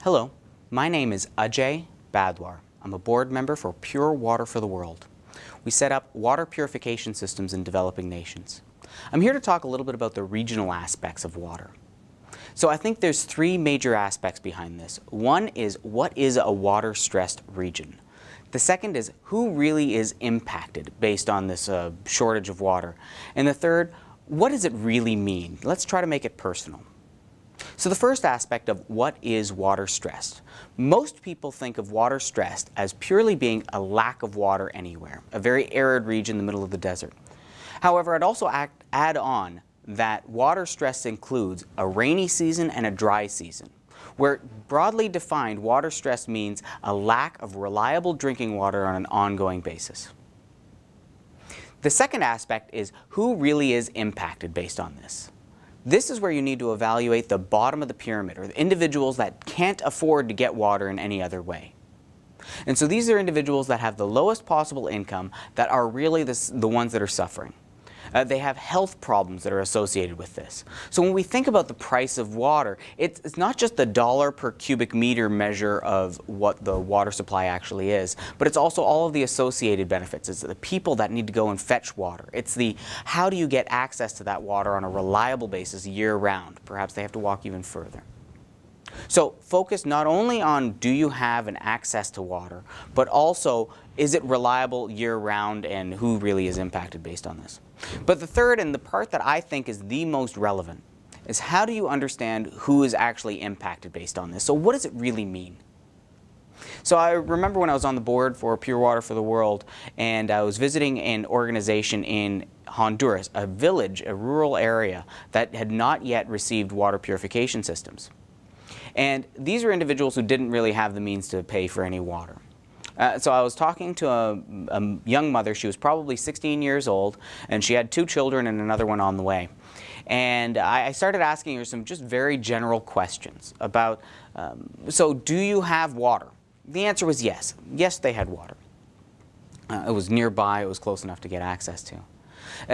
Hello, my name is Ajay Badwar. I'm a board member for Pure Water for the World. We set up water purification systems in developing nations. I'm here to talk a little bit about the regional aspects of water. So I think there's three major aspects behind this. One is, what is a water-stressed region? The second is, who really is impacted based on this shortage of water? And the third, what does it really mean? Let's try to make it personal. So the first aspect of what is water stressed. Most people think of water stressed as purely being a lack of water anywhere, a very arid region in the middle of the desert. However, I'd also add on that water stress includes a rainy season and a dry season, where broadly defined water stress means a lack of reliable drinking water on an ongoing basis. The second aspect is who really is impacted based on this. This is where you need to evaluate the bottom of the pyramid, or the individuals that can't afford to get water in any other way. And so these are individuals that have the lowest possible income that are really the ones that are suffering. They have health problems that are associated with this. So when we think about the price of water, it's not just the dollar per cubic meter measure of what the water supply actually is, but it's also all of the associated benefits. It's the people that need to go and fetch water. It's the how do you get access to that water on a reliable basis year-round. Perhaps they have to walk even further. So focus not only on do you have an access to water, but also is it reliable year-round and who really is impacted based on this. But the third, and the part that I think is the most relevant, is how do you understand who is actually impacted based on this? So what does it really mean? So I remember when I was on the board for Pure Water for the World, and I was visiting an organization in Honduras, a village, a rural area that had not yet received water purification systems. And these were individuals who didn't really have the means to pay for any water. So I was talking to a young mother. She was probably 16 years old, and she had 2 children and another one on the way. And I started asking her some just very general questions about, so do you have water? The answer was yes. Yes, they had water. It was nearby. It was close enough to get access to.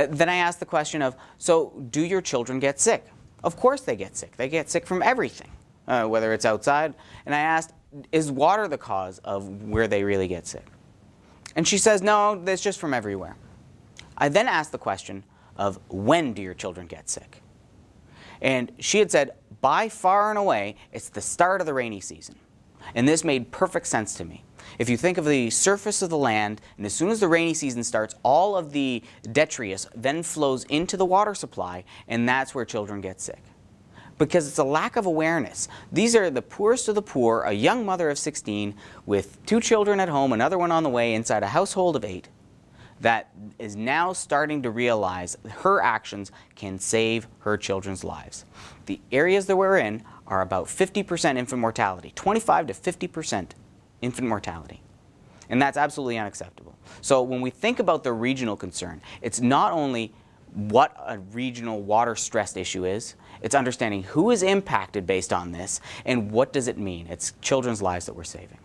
Then I asked the question of, so do your children get sick? Of course they get sick. They get sick from everything, whether it's outside. And I asked, is water the cause of where they really get sick? And she says, no, that's just from everywhere. I then asked the question of, when do your children get sick? And she had said, by far and away, it's the start of the rainy season. And this made perfect sense to me. If you think of the surface of the land, and as soon as the rainy season starts, all of the detritus then flows into the water supply, and that's where children get sick. Because it's a lack of awareness. These are the poorest of the poor, a young mother of 16 with 2 children at home, another one on the way, inside a household of 8, that is now starting to realize her actions can save her children's lives. The areas that we're in are about 50% infant mortality, 25 to 50% infant mortality. And that's absolutely unacceptable. So when we think about the regional concern, it's not only what a regional water stress issue is, it's understanding who is impacted based on this and what does it mean. It's children's lives that we're saving.